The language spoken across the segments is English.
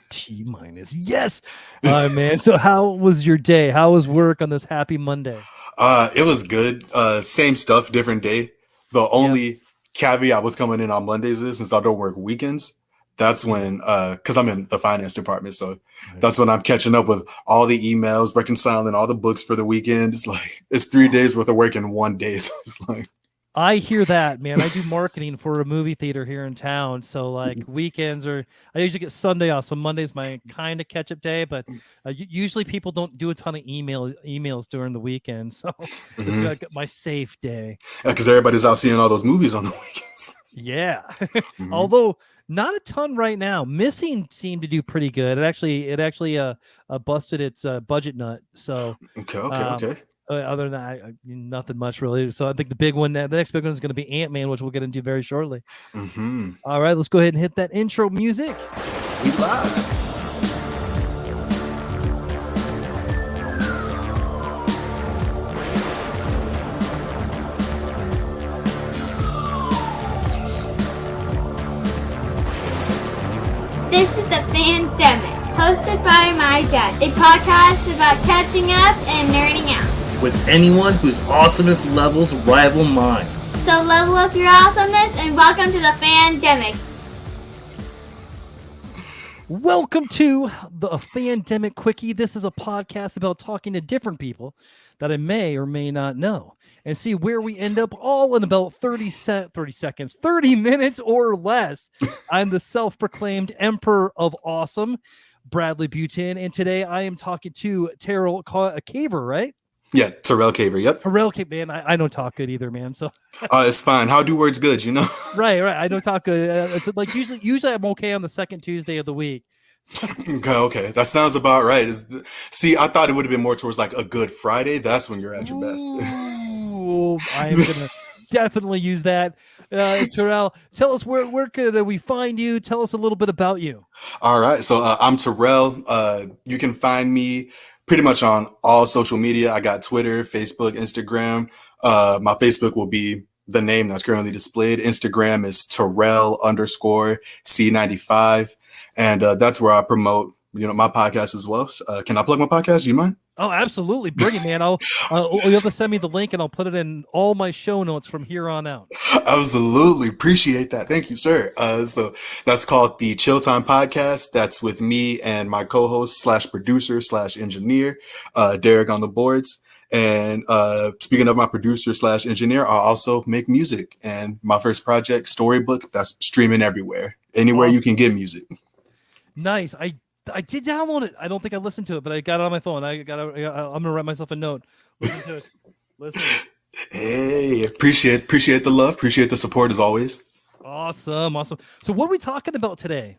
T minus. Yes. All right, man. So how was your day? How was work on this happy Monday? It was good. Same stuff, different day. The Yep. only caveat with coming in on Mondays is since I don't work weekends, that's Yeah. when because I'm in the finance department, so Right. that's when I'm catching up with all the emails, reconciling all the books for the weekend. It's like it's 3 days worth of work in one day. So it's like I hear that, man. I do marketing for a movie theater here in town. So like weekends are I usually get Sunday off. So Monday's my kind of catch up day, but usually people don't do a ton of emails during the weekend. So this is mhm. like my safe day. Because everybody's out seeing all those movies on the weekends. Yeah. Mhm. Although not a ton right now. Missing seemed to do pretty good. It actually busted its budget nut. So Okay, okay, um okay. other than that, nothing much really. So I think the next big one is going to be Ant-Man, which we'll get into very shortly. Hmm. All right, let's go ahead and hit that intro music. We live. This is the Fandemic, hosted by my dad, a podcast about catching up and nerding out. With anyone whose awesomeness levels rival mine. So level up your awesomeness and welcome to the Fandemic. Welcome to the Fandemic Quickie. This is a podcast about talking to different people that I may or may not know and see where we end up all in about 30 seconds, 30 minutes or less. I'm the self-proclaimed Emperor of Awesome, Bradley Butin, and today I am talking to Terell Caver, right? Yeah, Terell Caver. Yep. Terell Caver, man. I don't talk good either, man. So It's fine. How do words good? You know. right. I don't talk good. It's like usually I'm okay on the second Tuesday of the week. Okay, that sounds about right. See, I thought it would have been more towards like a Good Friday. That's when you're at your best. Ooh, I am gonna definitely use that. Terell, tell us where could we find you? Tell us a little bit about you. All right, so I'm Terell. You can find me pretty much on all social media. I got Twitter, Facebook, Instagram. My Facebook will be the name that's currently displayed. Instagram is Terell underscore C95. And that's where I promote, my podcast as well. Can I plug my podcast? Do you mind? Oh, absolutely. Bring it, man. You'll have to send me the link and I'll put it in all my show notes from here on out. Absolutely. Appreciate that. Thank you, sir. So that's called the Chill Time Podcast. That's with me and my co-host slash producer slash engineer, Derek on the boards. And speaking of my producer slash engineer, I also make music. And my first project, Storybook, that's streaming everywhere. Anywhere you can get music. Nice. I did download it. I don't think I listened to it, but I got it on my phone. I'm gonna write myself a note. Listen to it. Listen. Hey, appreciate the love. Appreciate the support as always. Awesome. So what are we talking about today?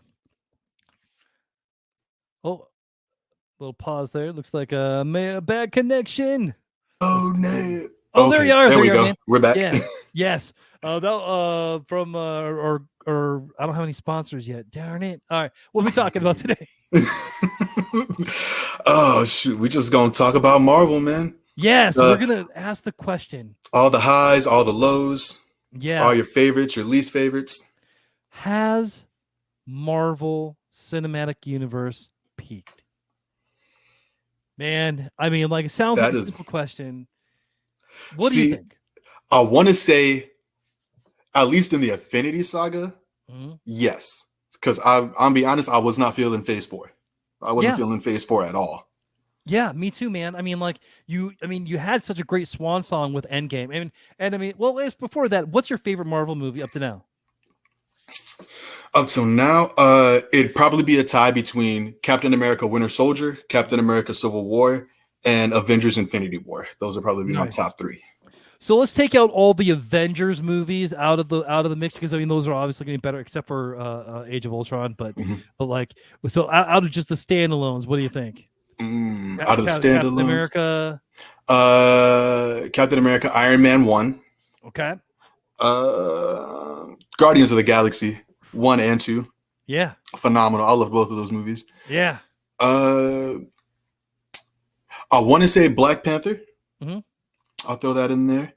Oh, little pause there. Looks like a bad connection. Oh no. Oh, there you are. There we go. Man. We're back. Yeah. Yes. From or I don't have any sponsors yet. Darn it. All right. What are we talking about today? Oh shoot. We just gonna talk about Marvel, man. Yes, we're gonna ask the question. All the highs, all the lows. Yeah. All your favorites, your least favorites. Has Marvel Cinematic Universe peaked? Man, I mean, like, it sounds like a simple question. What do you think? I want to say, at least in the Infinity Saga, yes. Because I'm be honest, I was not feeling Phase 4. I wasn't feeling Phase 4 at all. Yeah, me too, man. I mean, like you had such a great swan song with Endgame. Before that, what's your favorite Marvel movie up to now? Up till now, it'd probably be a tie between Captain America Winter Soldier, Captain America Civil War, and Avengers Infinity War. Those would probably be my top 3. So let's take out all the Avengers movies out of the mix, because I mean those are obviously getting better, except for Age of Ultron. But like, so out of just the standalones, what do you think? Out of the standalones, Captain America, Iron Man 1. Okay. Guardians of the Galaxy 1 and 2. Yeah. Phenomenal. I love both of those movies. Yeah. I want to say Black Panther. I'll throw that in there.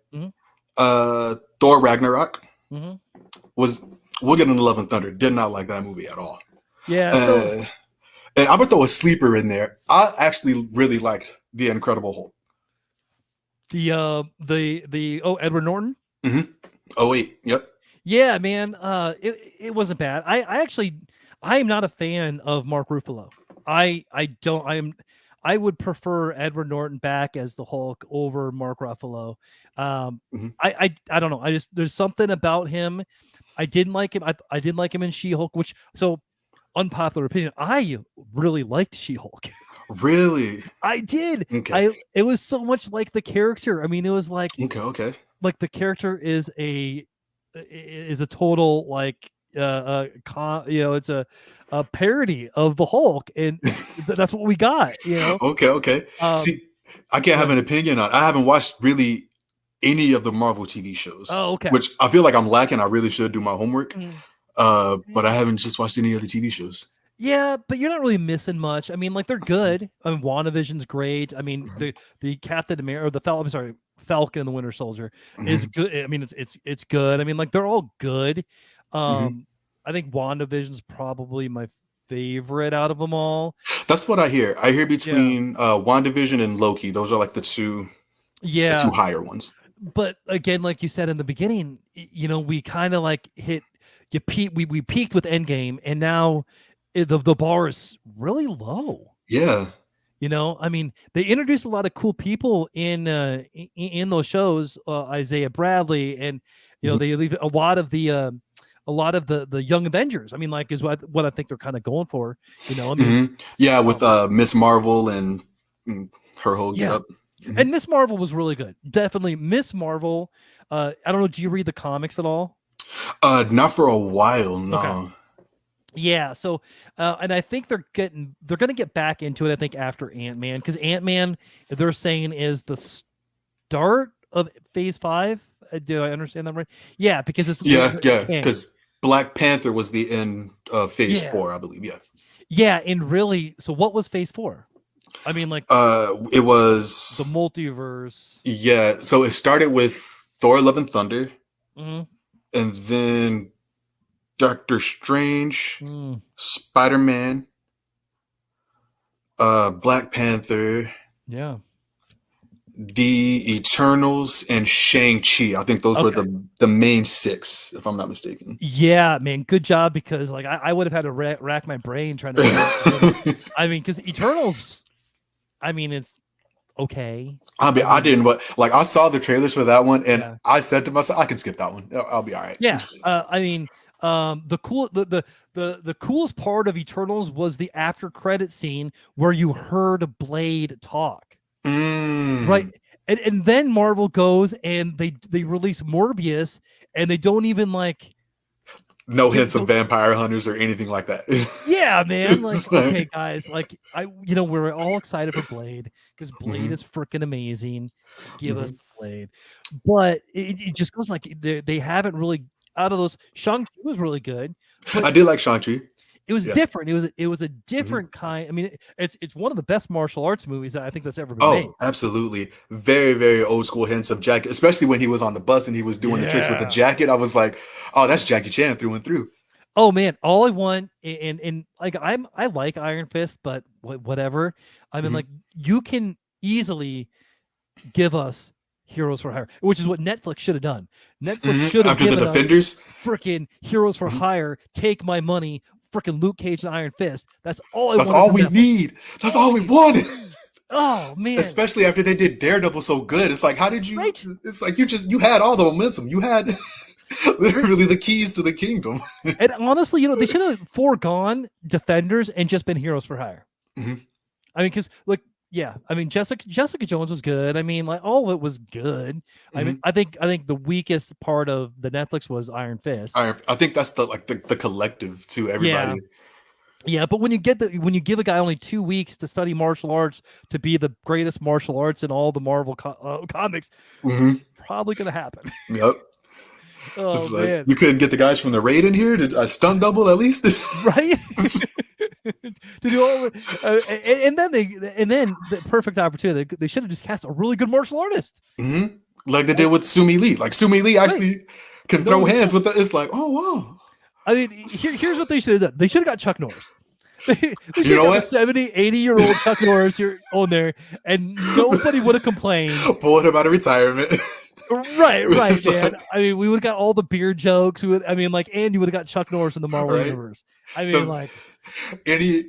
Thor Ragnarok we'll get into Love and Thunder. Did not like that movie at all. Yeah. So And I'm gonna throw a sleeper in there. I actually really liked The Incredible Hulk. the Edward Norton. Mm-hmm. Oh wait, yep. Yeah, man. It wasn't bad. I am not a fan of Mark Ruffalo. I don't. I would prefer Edward Norton back as the Hulk over Mark Ruffalo. Mm-hmm. I don't know. I just there's something about him. I didn't like him. I didn't like him in She-Hulk, which so unpopular opinion. I really liked She-Hulk. Really? I did. Okay. It was so much like the character. I mean, it was like Okay. like the character is a total like it's a parody of the Hulk, and that's what we got, Okay. See, I can't have an opinion on. I haven't watched really any of the Marvel TV shows. Oh, okay. Which I feel like I'm lacking. I really should do my homework. But I haven't just watched any of the TV shows. Yeah, but you're not really missing much. I mean, like they're good. I mean, WandaVision's great. I mean, the Captain America or the Falcon and the Winter Soldier is good. I mean, it's good. I mean, like they're all good. I think WandaVision's probably my favorite out of them all. That's what I hear. I hear between WandaVision and Loki. Those are like the two higher ones. But again, like you said in the beginning, we kind of like hit we peaked with Endgame, and now the bar is really low. Yeah. I mean, they introduced a lot of cool people in those shows, Isaiah Bradley, and they leave a lot of the Young Avengers. I mean, like is what I think they're kind of going for. I mean, with Miss Marvel and her whole get up. And Miss Marvel was really good. Definitely Miss Marvel. I don't know. Do you read the comics at all? Not for a while, no. Okay. Yeah, so and I think they're going to get back into it. I think after Ant-Man, because Ant-Man they're saying is the start of Phase 5. Do I understand that right? Yeah, because it's because Black Panther was the end of Phase 4, I believe. Yeah, and really, so what was Phase 4? I mean, like it was the multiverse. Yeah, so it started with Thor: Love and Thunder, and then Doctor Strange, Spider-Man, Black Panther, the Eternals, and Shang-Chi. I think those were the main 6, if I'm not mistaken. Yeah, man, good job, because like I would have had to rack my brain trying to. I mean, because Eternals, I mean, it's okay. I didn't, but like I saw the trailers for that one, and I said to myself, I can skip that one. I'll be all right. Yeah, I mean. The coolest part of Eternals was the after credit scene where you heard Blade talk, right? And then Marvel goes and they release Morbius, and they don't even like no hints of vampire hunters or anything like that. Yeah, man. Like, okay, guys, like we're all excited for Blade because Blade is freaking amazing. Give us the Blade, but it just goes like they haven't really. Out of those, Shang-Chi was really good. I did like Shang-Chi. It was different. It was a different kind. I mean, it's one of the best martial arts movies that I think that's ever been made. Oh, absolutely. Very, very old school hints of Jackie, especially when he was on the bus and he was doing the tricks with the jacket. I was like, oh, that's Jackie Chan through and through. Oh man, all I want and like I like Iron Fist, but whatever. I mean, like you can easily give us Heroes for Hire, which is what Netflix should have done. Netflix should have given the Defenders freaking Heroes for Hire. Take my money, freaking Luke Cage and Iron Fist. That's all. That's all we need. That's all we wanted. Oh man! Especially after they did Daredevil so good. It's like, how did you? Right? It's like you had all the momentum. You had literally the keys to the kingdom. And honestly, they should have foregone Defenders and just been Heroes for Hire. I mean, because like. Yeah, I mean Jessica Jones was good. I mean, like all of it was good. I mean, I think the weakest part of the Netflix was Iron Fist. I think that's the collective to everybody. Yeah, but when you give a guy only 2 weeks to study martial arts to be the greatest martial arts in all the Marvel comics, probably gonna happen. Yep. Oh man, you couldn't get the guys from the raid in here to stunt double at least, right? To do all and then the perfect opportunity. They should have just cast a really good martial artist, like they did with Sumi Lee. Like Sumi Lee actually can throw hands with the. It's like, oh wow. I mean, here's what they should have done. They should have got Chuck Norris. They should You know have what? got 70, 80-year-old Chuck Norris here on there, and nobody would have complained. Pulled him out of retirement. Right, It's man. like- I mean, we would have got all the beard jokes. And you would have got Chuck Norris in the Marvel Right. universe. I mean, like, any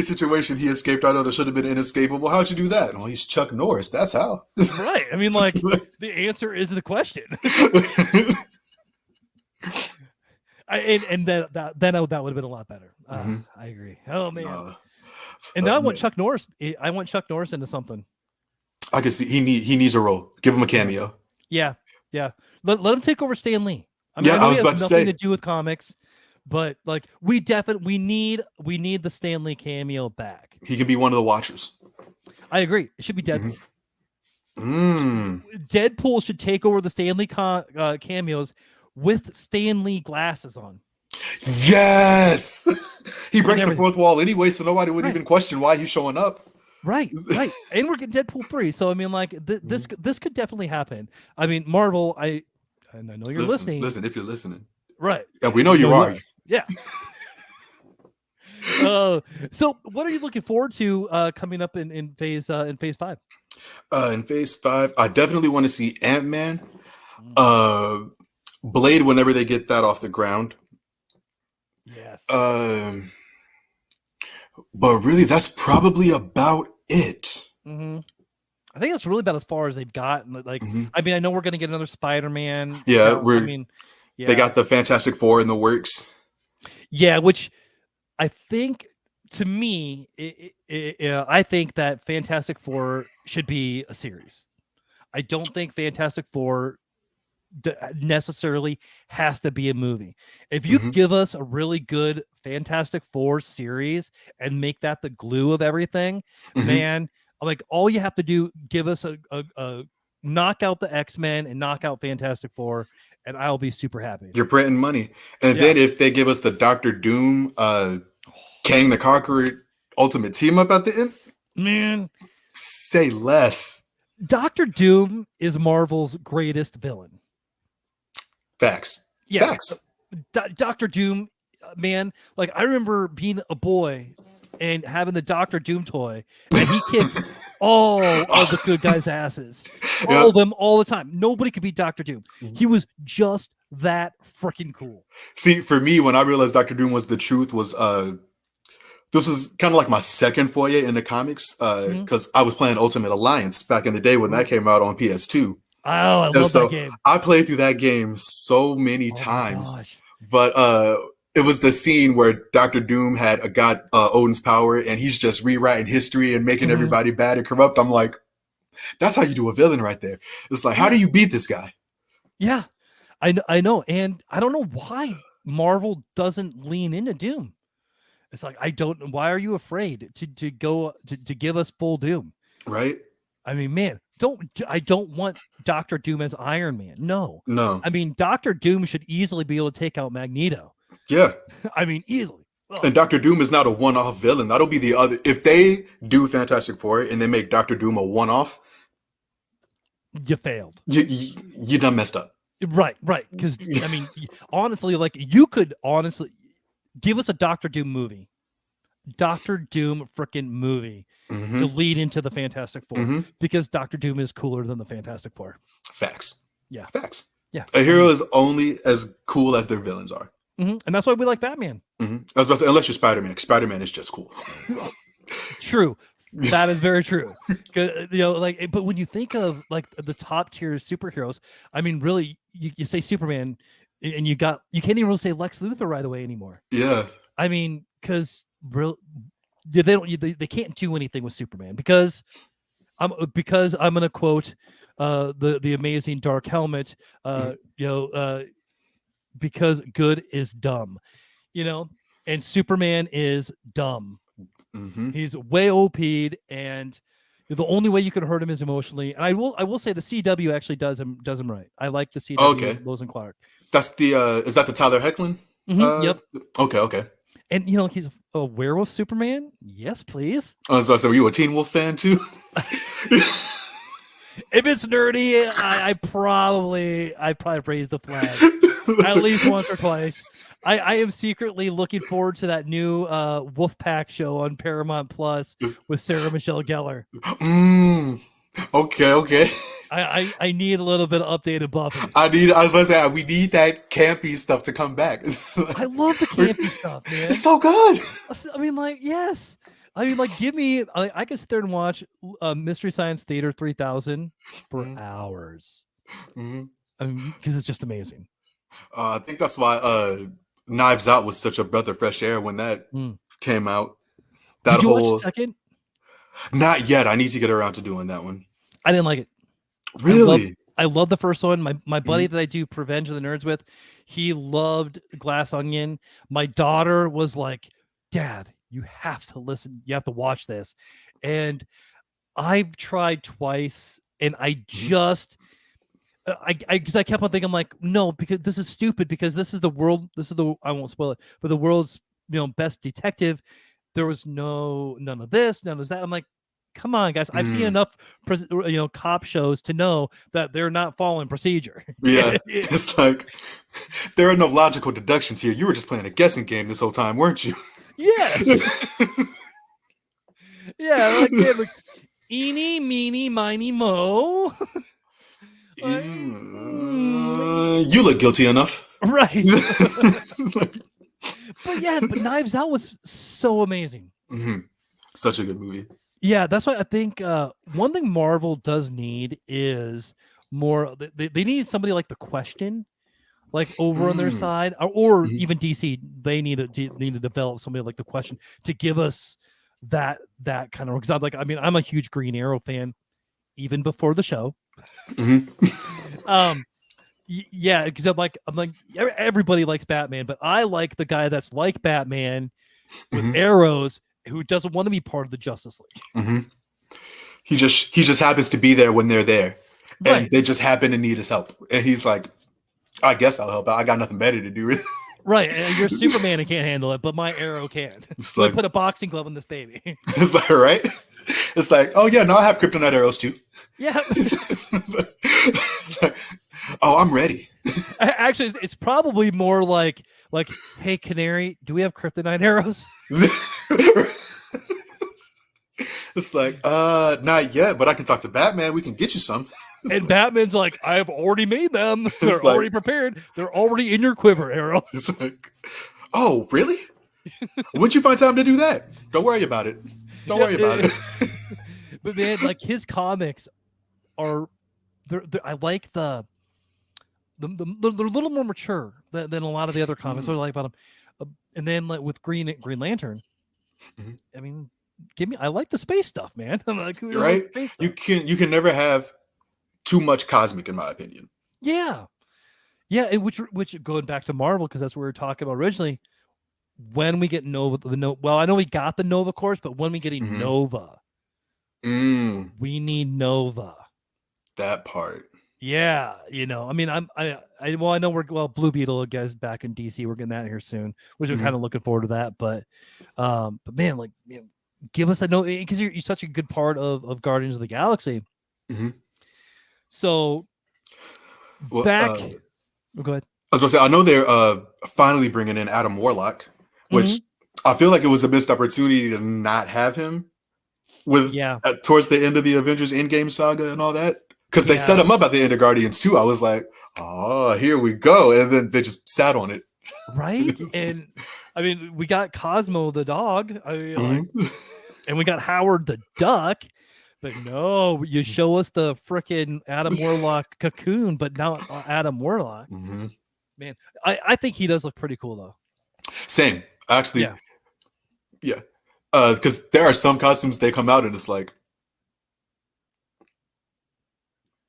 situation he escaped out of that should have been inescapable. How'd you do that? Well, he's Chuck Norris. That's how. right. I mean, like, the answer is the question. Then that would have been a lot better. Mhm. I agree. Oh man. And but now I want man, Chuck Norris. I want Chuck Norris into something. I can see he needs a role. Give him a cameo. Yeah. Let him take over Stan Lee. I mean, Yeah, I know I was he about has to nothing say. to do with comics, but like we need the Stan Lee cameo back. He can be one of the Watchers. I agree. It should be Deadpool. Mm. Deadpool should take over the Stan Lee cameos with Stan Lee glasses on. Yes. He breaks the everything. fourth wall anyway, so nobody would Right. even question why he's showing up. Right. And we're getting Deadpool 3. So I mean, like this could definitely happen. I mean, Marvel. I know you're listening. Listen, if you're listening, Right. yeah, we know you No, are. Yeah. So what are you looking forward to coming up in phase 5? In Phase 5, I definitely want to see Ant-Man, Blade whenever they get that off the ground. Yes. But really, that's probably about it. Mm-hmm. I think that's really about as far as they've gotten. Like, Mhm. I mean, I know we're gonna get another Spider-Man. Yeah, Yeah. They got the Fantastic Four in the works. Yeah, which I think to me, I think that Fantastic Four should be a series. I don't think Fantastic Four necessarily has to be a movie. If you Mhm. give us a really good Fantastic Four series and make that the glue of everything, Mhm. man, like all you have to do, give us a knock out the X-Men and knock out Fantastic Four, and I'll be super happy. You're printing money. And Yeah. then if they give us the Doctor Doom, Kang the Conqueror ultimate team up at the end, Man, say less. Doctor Doom is Marvel's greatest villain. Facts. Yeah, Facts. Doctor Doom, man. Like I remember being a boy and having the Doctor Doom toy, and he kicked all of the good guys' asses, all of them, all the time. Nobody could beat Doctor Doom. He was just that freaking cool. See, for me, when I realized Doctor Doom was the truth, was this is kind of like my second foray into comics because I was playing Ultimate Alliance back in the day when that came out on PS2. Oh, I love so that game. I played through that game so many Oh my times, gosh. but it was the scene where Doctor Doom had got Odin's power, and he's just rewriting history and making everybody bad and corrupt. I'm like, that's how you do a villain right there. It's like, how do you beat this guy? Yeah, I know, and I don't know why Marvel doesn't lean into Doom. It's like why are you afraid to go to give us full Doom? Right? I mean, man, I don't want Doctor Doom as Iron Man. No. I mean, Doctor Doom should easily be able to take out Magneto. Yeah. I mean, easily. Ugh. And Doctor Doom is not a one-off villain. That'll be the other. If they do Fantastic Four and they make Doctor Doom a one-off, You failed. you done messed up. Right. Because I mean, honestly, like you could honestly give us a Doctor Doom movie, Doctor Doom freaking movie to lead into the Fantastic Four because Doctor Doom is cooler than the Fantastic Four. Facts. Yeah. Facts. Yeah. A hero is only as cool as their villains are. And that's why we like Batman. I was about to say, unless you're Spider-Man. Spider-Man is just cool. True. That is very true. But when you think of like the top tier superheroes, I mean, really, you say Superman, and you can't even really say Lex Luthor right away anymore. Yeah. I mean, because they can't do anything with Superman because I'm gonna quote the amazing Dark Helmet. Because good is dumb, and Superman is dumb. He's way OP'd, and the only way you can hurt him is emotionally. And I will say the CW actually does him right. I like the CW. Okay. Lois and Clark. That's the is that the Tyler Hoechlin? Yep. Okay. And he's a werewolf Superman. Yes, please. I was about to say, were you a Teen Wolf fan too? If it's nerdy, I probably raised the flag at least once or twice. I am secretly looking forward to that new Wolfpack show on Paramount Plus with Sarah Michelle Gellar. Okay. I need a little bit of updated Buffy. I was about to say, we need that campy stuff to come back. I love the campy stuff, man. It's so good. I mean, like, yes. I mean, like, give me. I can sit there and watch Mystery Science Theater 3000 for hours. Mhm. I mean, because it's just amazing. I think that's why Knives Out was such a breath of fresh air when that came out. That Did you whole watch the second? Not yet. I need to get around to doing that one. I didn't like it. Really? I love the first one. My buddy that I do Revenge of the Nerds with, he loved Glass Onion. My daughter was like, Dad, you have to listen. You have to watch this. And I've tried twice, and I just because I kept on thinking, I'm like, no, because this is stupid, because this is the world. This is I won't spoil it, but the world's best detective. There was none of this, none of that. I'm like, come on, guys. I've seen enough, cop shows to know that they're not following procedure. Yeah. It's like, there are no logical deductions here. You were just playing a guessing game this whole time, weren't you? Yes. Yeah. Like, eeny, meeny, miny, mo. You look guilty enough. Right. But Knives Out was so amazing. Such a good movie. Yeah, that's why I think one thing Marvel does need is more. They need somebody like The Question, like over on their side, or even DC. They need to develop somebody like The Question to give us that kind of. Because I'm a huge Green Arrow fan, even before the show. Yeah, because I'm like everybody likes Batman, but I like the guy that's like Batman with arrows, who doesn't want to be part of the Justice League. He just happens to be there when they're there, and right. they just happen to need his help, and he's like, I guess I'll help out. I got nothing better to do. Right, and you're Superman and can't handle it, but my arrow can. It's like, put a boxing glove on this baby. It's like, right? It's like, oh yeah, no, I have kryptonite arrows too. Yeah. It's like, oh, I'm ready. Actually, it's probably more like, hey, Canary, do we have kryptonite arrows? It's like, not yet, but I can talk to Batman. We can get you some. And Batman's like, I've already made them. They're already prepared. They're already in your quiver, Arrow. It's like, oh, really? When'd you find time to do that? Don't worry about it. Don't worry about it. But man, like, his comics are, I like they're a little more mature than a lot of the other comics. What I like about them. And then, like, with Green Lantern, I mean, I like the space stuff, man. I'm like, right? You can never have too much cosmic, in my opinion. Yeah, and which going back to Marvel, because that's what we were talking about originally. When we get Nova, well, I know we got the Nova Corps, but when we get a Nova, we need Nova. That part. Yeah, I mean, I know Blue Beetle guys back in DC. We're getting that here soon, which I'm kind of looking forward to that. But man, like, give us a note, because you're such a good part of Guardians of the Galaxy. So go ahead. I was gonna say, I know they're finally bringing in Adam Warlock, which I feel like it was a missed opportunity to not have him with towards the end of the Avengers Endgame saga and all that, because they set him up at the end of Guardians 2. I was like, oh, here we go, and then they just sat on it. Right. And I mean, we got Cosmo the dog, and we got Howard the duck. But no, you show us the frickin' Adam Warlock cocoon, but not Adam Warlock. Man, I think he does look pretty cool, though. Same. Actually, yeah. Because there are some costumes, they come out and it's like,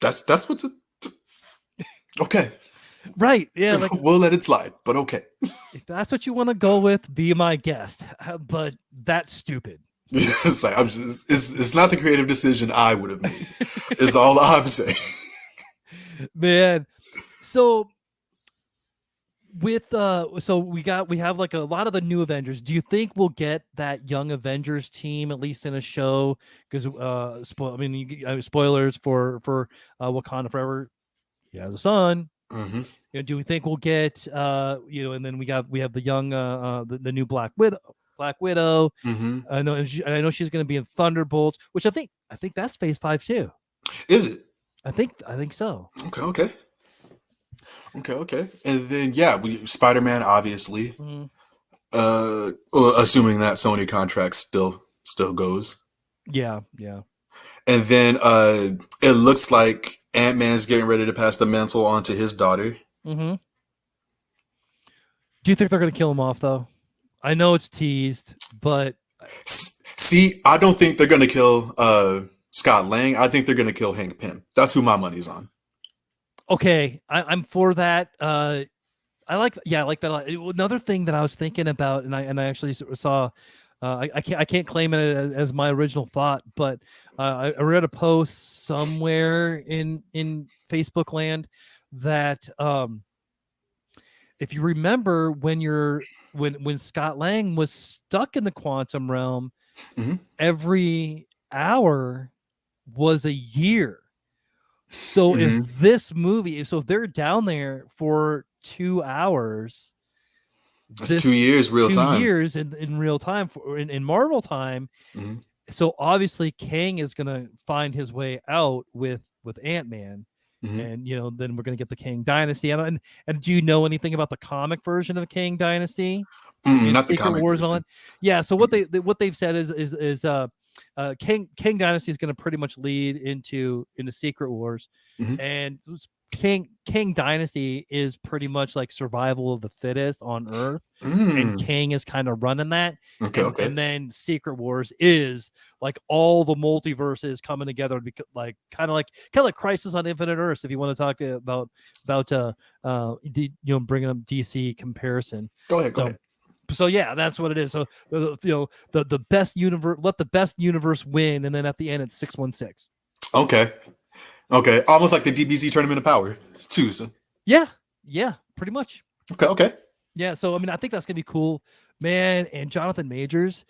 that's what's okay. Right. Yeah. Like, we'll let it slide, but okay. If that's what you want to go with, be my guest. But that's stupid. It's like, it's not the creative decision I would have made. Is all I'm saying. Man, so with we have like a lot of the new Avengers. Do you think we'll get that young Avengers team at least in a show? Because spoilers for Wakanda Forever. He has a son. Mm-hmm. Do we think we'll get and then we have the young the new Black Widow. Mm-hmm. I know she's going to be in Thunderbolts, which I think that's Phase 5 too. Is it? I think so. Okay. And then Spider-Man, obviously. Mm-hmm. Assuming that Sony contract still goes. Yeah. And then it looks like Ant-Man's getting ready to pass the mantle on to his daughter. Mm-hmm. Do you think they're going to kill him off though? I know it's teased, but see, I don't think they're going to kill Scott Lang. I think they're going to kill Hank Pym. That's who my money's on. Okay, I'm for that. I like that a lot. Another thing that I was thinking about, and I actually saw, I can't claim it as my original thought, but I read a post somewhere in Facebook land that if you remember when Scott Lang was stuck in the quantum realm, mm-hmm. every hour was a year. So mm-hmm. if this movie, if they're down there for 2 hours, that's 2 years real time. 2 years in real time in Marvel time. Mm-hmm. So obviously Kang is gonna find his way out with Ant-Man. Mm-hmm. And then we're gonna get the Kang Dynasty. And do you know anything about the comic version of the Kang Dynasty? Not Secret the comic Wars version. and all that? Yeah. So what they've said is Kang Dynasty is going to pretty much lead into Secret Wars, mm-hmm. and Kang Dynasty is pretty much like survival of the fittest on Earth, and Kang is kind of running that. Okay. And then Secret Wars is like all the multiverses coming together, like kind of like Crisis on Infinite Earths. If you want to talk about bringing up DC comparison, go ahead. So yeah, that's what it is. So the best universe, let the best universe win, and then at the end it's 616. Okay, almost like the DBZ Tournament of Power too. So. Yeah, pretty much. Okay. Yeah, so I mean, I think that's gonna be cool, man. And Jonathan Majors,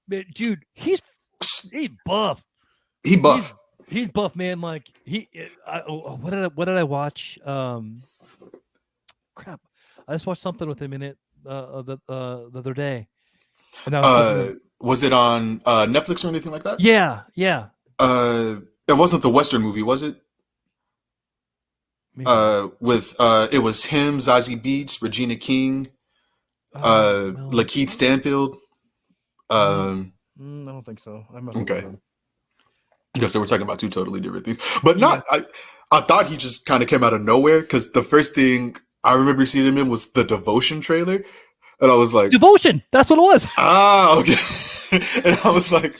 man, dude, he's buff. He's buff, man. Like what did I watch? Crap, I just watched something with him in it. The other day, and was it on Netflix or anything like that? Yeah. It wasn't the Western movie, was it? Maybe. With it was him, Zazie Beetz, Regina King, no. Lakeith Stanfield. I don't think so. I must. Okay. Yeah, so we're talking about two totally different things, but not. I thought he just kind of came out of nowhere because the first thing I remember seeing him in was the Devotion trailer, and I was like, Devotion, that's what it was. Okay. And I was like,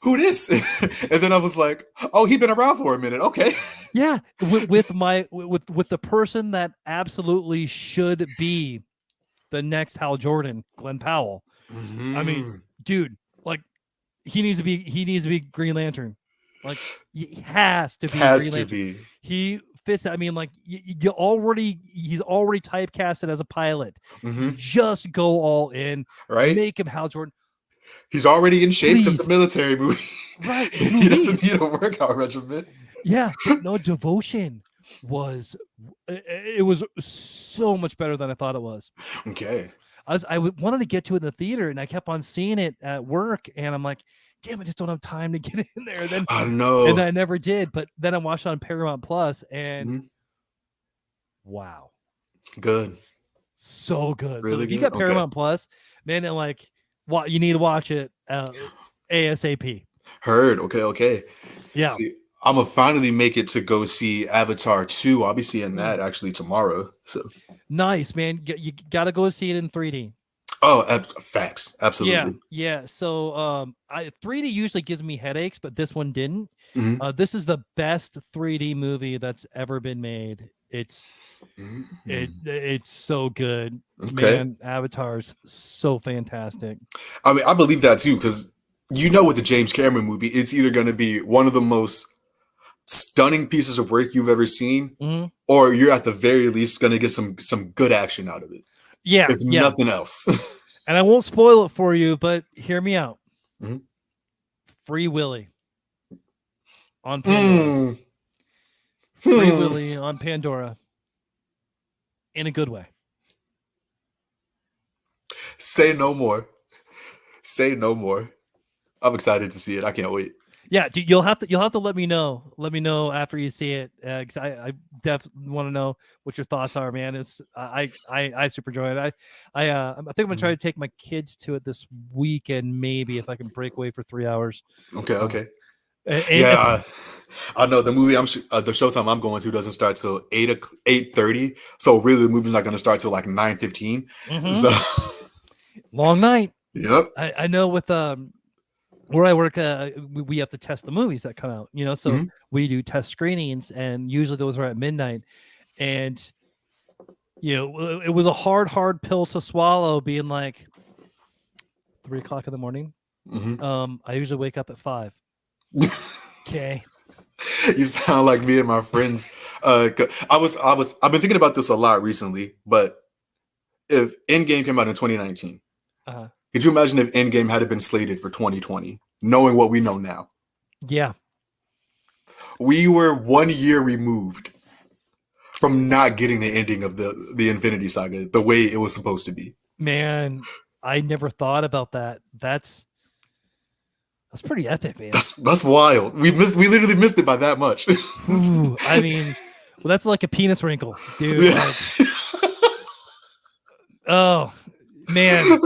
who this? And then I was like, oh, he's been around for a minute. Okay. Yeah, with the person that absolutely should be the next Hal Jordan, Glenn Powell. Mm-hmm. I mean, dude, like he needs to be Green Lantern. Like he has to be Green Lantern. He fits. I mean, like he's already typecasted as a pilot. Mm-hmm. Just go all in, right? Make him Hal Jordan. He's already in shape because the military movie. Right. He doesn't need a workout regimen. Yeah. No, Devotion was so much better than I thought it was. Okay. I wanted to get to it in the theater, and I kept on seeing it at work, and I'm like, damn, I just don't have time to get in there. Then I know, and I never did. But then I watched it on Paramount Plus, and wow, good, so good. Really so if you good? got Paramount Plus, man, and like, you need to watch it ASAP. Heard. Okay. Yeah. See, I'm gonna finally make it to go see Avatar 2. I'll be seeing that actually tomorrow. So nice, man. You got to go see it in 3D. Oh, facts. Absolutely. Yeah. So 3D usually gives me headaches, but this one didn't. Mm-hmm. This is the best 3D movie that's ever been made. It's so good. Okay. Man, Avatar's so fantastic. I mean, I believe that too, because with the James Cameron movie, it's either going to be one of the most stunning pieces of work you've ever seen, or you're at the very least going to get some good action out of it. Yeah. If nothing else. And I won't spoil it for you, but hear me out. Mm-hmm. Free Willy on Pandora. Free Willy on Pandora in a good way. Say no more. Say no more. I'm excited to see it. I can't wait. Yeah, dude, you'll have to let me know. Let me know after you see it, because I definitely want to know what your thoughts are, man. It's I super enjoy it. I think I'm gonna try to take my kids to it this weekend, maybe if I can break away for 3 hours. Okay. And, Yeah, I know the movie. The Showtime I'm going to doesn't start till 8:30. So really, the movie's not going to start till like 9:15. So long night. Yep. I know with where I work, we have to test the movies that come out. So we do test screenings, and usually those are at midnight. And it was a hard pill to swallow, being like 3 o'clock in the morning. I usually wake up at 5. Okay. You sound like me and my friends. I've been thinking about this a lot recently, but if Endgame came out in 2019, could you imagine if Endgame had been slated for 2020, knowing what we know now? Yeah. We were 1 year removed from not getting the ending of the Infinity Saga the way it was supposed to be. Man, I never thought about that. That's pretty epic, man. That's wild. We literally missed it by that much. Ooh, I mean, well, that's like a penis wrinkle, dude. Yeah. Oh man.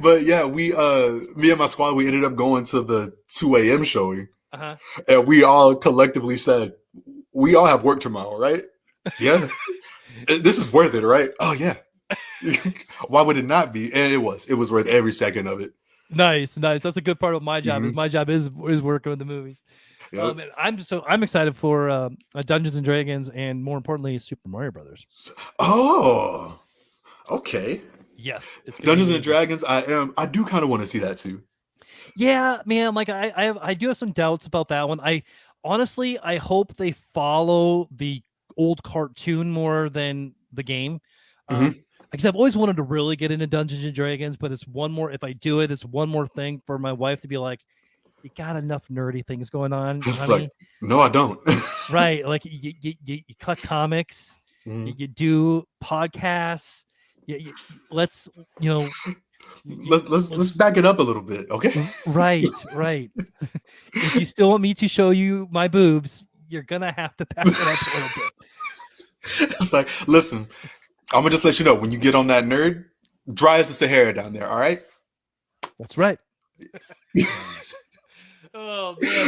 But yeah, me and my squad, we ended up going to the 2 a.m. showing, and we all collectively said, "We all have work tomorrow, right? Yeah, this is worth it, right? Oh yeah. Why would it not be?" And it was worth every second of it. Nice. That's a good part of my job. Is my job is working with the movies. Yep. I'm excited for Dungeons and Dragons, and more importantly, Super Mario Brothers. Oh, okay. Yes, it's Dungeons and Dragons. I do kind of want to see that too. Yeah, man. Like I do have some doubts about that one. I honestly hope they follow the old cartoon more than the game. Because I've always wanted to really get into Dungeons and Dragons, but it's one more. If I do it, it's one more thing for my wife to be like, "You got enough nerdy things going on." It's like, no, I don't. Right? Like you cut comics, you do podcasts. Let's back it up a little bit, okay? Right. If you still want me to show you my boobs, you're gonna have to back it up a little bit. It's like, listen, I'm gonna just let you know, when you get on that nerd, dry as the Sahara down there, all right? That's right. Oh man,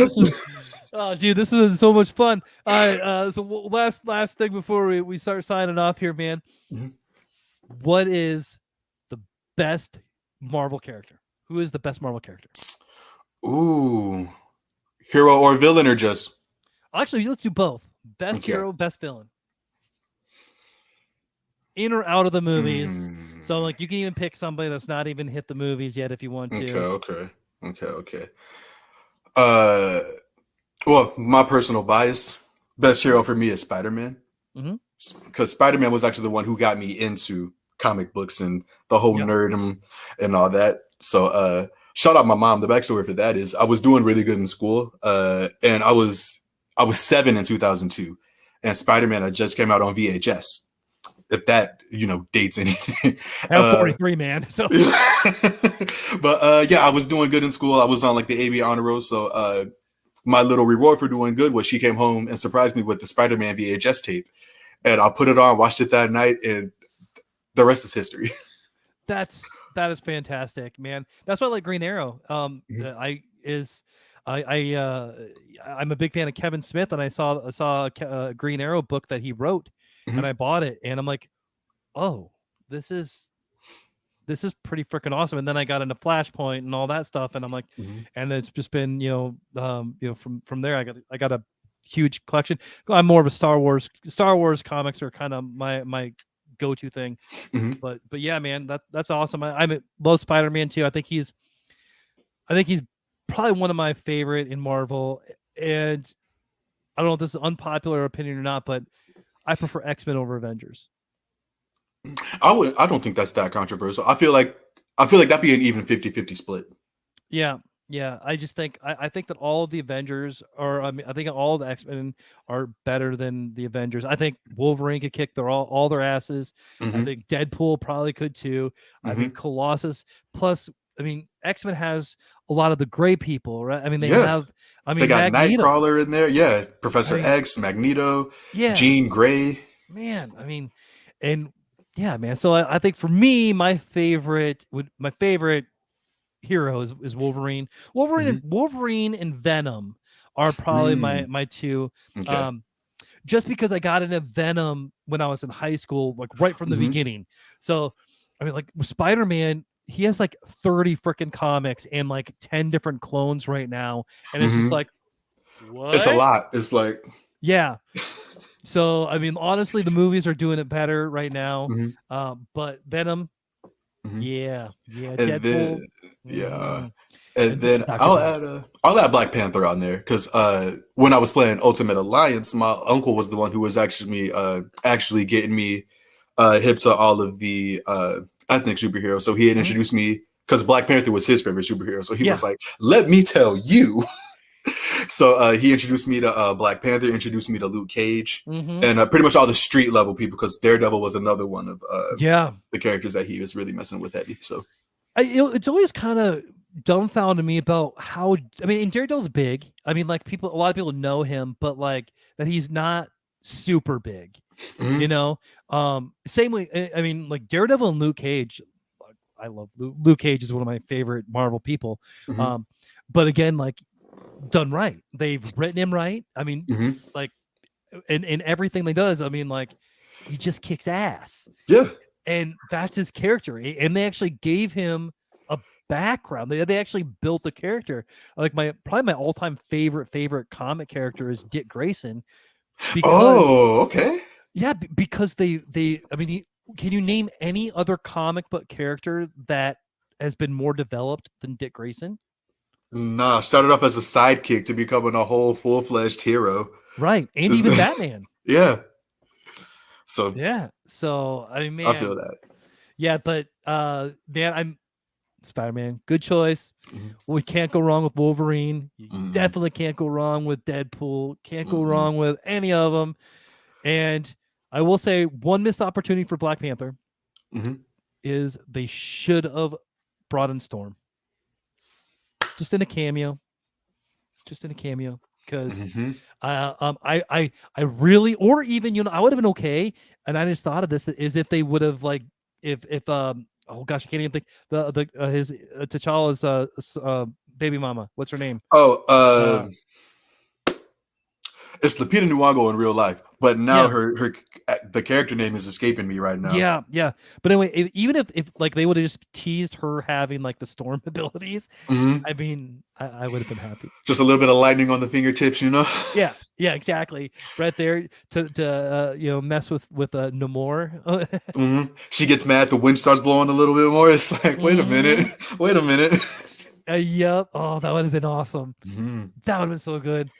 this is so much fun. So last thing before we start signing off here, man. What is the best Marvel character? Who is the best Marvel character? Ooh, hero or villain, or just? Actually, let's do both. Best hero, best villain. In or out of the movies. So like you can even pick somebody that's not even hit the movies yet if you want to. Okay. Well, my personal bias, best hero for me is Spider-Man. Because Spider-Man was actually the one who got me into comic books and the whole nerd and all that. So shout out my mom. The backstory for that is I was doing really good in school, and I was 7 in 2002, and Spider-Man had just came out on VHS. If that dates anything. I'm 43, man. So, but yeah, I was doing good in school. I was on like the AB honor roll. So my little reward for doing good was she came home and surprised me with the Spider-Man VHS tape, and I put it on, watched it that night, and the rest is history. That is fantastic, man. That's why I like Green Arrow. I'm a big fan of Kevin Smith, and I saw a Green Arrow book that he wrote, and I bought it, and I'm like, oh, this is pretty freaking awesome. And then I got into Flashpoint and all that stuff, and I'm like, and it's just been from there I got a huge collection. I'm more of a Star Wars comics are kind of my go-to thing. But yeah, man, that's awesome. I love Spider-Man too. I think he's probably one of my favorite in Marvel, and I don't know if this is an unpopular opinion or not, but I prefer X-Men over Avengers. I don't think that's that controversial. I feel like that'd be an even 50-50 split. Yeah. Yeah, I just think I think that all of the Avengers are. I mean, I think all the X-Men are better than the Avengers. I think Wolverine could kick all their asses. I Hmm. think Deadpool probably could too. I Hmm. mean, Colossus. Plus, I mean, X-Men has a lot of the gray people, right? I mean, they Yeah, have. I they mean, got Magneto. Nightcrawler in there. Yeah, I Professor mean, X, Magneto, yeah, Jean Grey. man. I mean, and yeah, man. So I think for me, my favorite hero is Wolverine. Hmm. Wolverine and Venom are probably Mm, my two. okay. Um, just because I got into Venom when I was in high school, like right from the Hmm. beginning. So I mean, like with Spider-Man, he has like 30 freaking comics and like 10 different clones right now. And it's just Hmm. like, It's a what? lot. It's like, Yeah. So I mean, honestly, the movies are doing it better right now. hmm. But Venom, Hmm. yeah, And Deadpool, then yeah, mhm, and and then Doctor Doom. I'll add Black Panther on there because when I was playing Ultimate Alliance, my uncle was the one who was actually getting me hip to all of the ethnic superheroes. So he had Mhm. introduced me because Black Panther was his favorite superhero. So he Yeah. was like, "Let me tell you." So he introduced me to Black Panther, introduced me to Luke Cage, Hmm. and pretty much all the street level people because Daredevil was another one of Yeah. the characters that he was really messing with heavy. So. It's always kind of dumbfounded me about how, I mean, and Daredevil's big. I mean, like a lot of people know him, but like that he's not super big, you Mhm. know? Same way, I mean, like Daredevil and Luke Cage. Like, I love Luke Cage is one of my favorite Marvel people. Mhm. Um, but again, like done right. They've written him right. I mean, Mhm. like in everything they does, I mean, like he just kicks ass. Yeah. And that's his character. And they actually gave him a background. They actually built the character. Like probably my all-time favorite comic character is Dick Grayson because Oh, okay. yeah, because they I mean, can you name any other comic book character that has been more developed than Dick Grayson? Nah, started off as a sidekick to becoming a whole full-fledged hero. Right. And even Batman. Yeah. So Yeah. So, I mean, I feel man, that. yeah, but man, I'm Spider-Man. Good choice. Mhm. We can't go wrong with Wolverine. You Mm-mm. definitely can't go wrong with Deadpool. Can't go Mm-mm. wrong with any of them. And I will say one missed opportunity for Black Panther Mhm. is they should have brought in Storm. Just in a cameo. Just in a cameo. Because Mhm. I really, or even, I would have been okay. And I just thought of this is if they would have like if oh gosh, I can't even think the his T'Challa's baby mama. What's her name? Oh, Uh it's Lupita Nyong'o in real life, but now yeah. her the character name is escaping me right now. Yeah, yeah. But anyway, even if like they would have just teased her having like the storm abilities, Mhm. I mean, I would have been happy. Just a little bit of lightning on the fingertips, you know. Yeah, yeah, exactly. Right there to mess with Namor. Mhm. She gets mad. The wind starts blowing a little bit more. It's like, wait a minute, Hmm. wait a minute. Yep. Oh, that would have been awesome. Mhm. That would have been so good.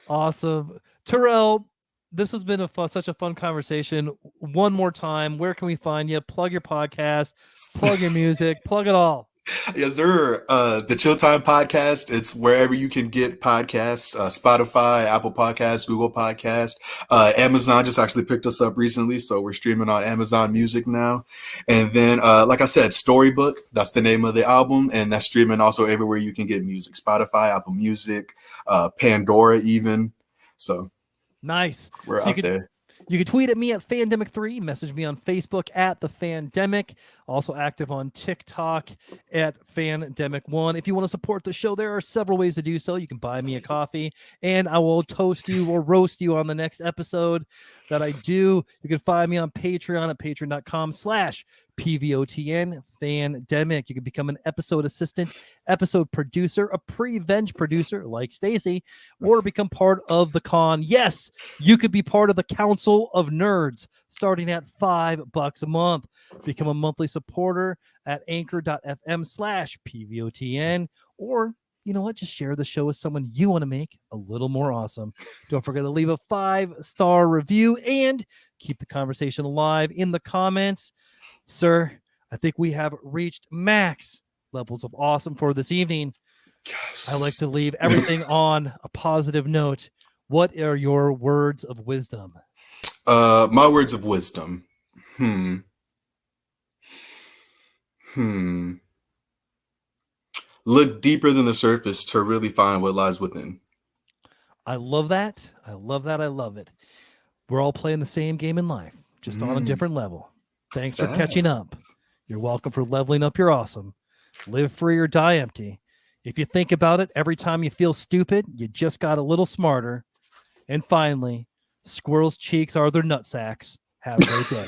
Awesome. Terrell, this has been such a fun conversation. One more time, where can we find you? Plug your podcast, plug your music, plug it all. Yes, sir. The Chill Time Podcast. It's wherever you can get podcasts: Spotify, Apple Podcasts, Google Podcasts. Amazon just actually picked us up recently, so we're streaming on Amazon Music now. And then, like I said, Storybook. That's the name of the album, and that's streaming also everywhere you can get music: Spotify, Apple Music, Pandora, even. So Nice. we're So out there. you can tweet at me at Fandemic3, message me on Facebook at the Fandemic, also active on TikTok at Fandemic1. If you want to support the show, there are several ways to do so. You can buy me a coffee, and I will toast you or roast you on the next episode that I do. You can find me on Patreon at patreon.com/PVOTN Fandemic. You can become an episode assistant, episode producer, a pre-venge producer like Stacy, or become part of the con. Yes, you could be part of the Council of Nerds starting at $5 a month. Become a monthly supporter at anchor.fm/PVOTN, or you know what? Just share the show with someone you want to make a little more awesome. Don't forget to leave a 5-star review and keep the conversation alive in the comments. Sir, I think we have reached max levels of awesome for this evening. Yes. I like to leave everything on a positive note. What are your words of wisdom? My words of wisdom. Look deeper than the surface to really find what lies within. I love that. I love that. I love it. We're all playing the same game in life, just on a different level. Thanks for catching up. You're welcome for leveling up your awesome. Live free or die empty. If you think about it, every time you feel stupid, you just got a little smarter. And finally, squirrels' cheeks are their nutsacks. Have a great day.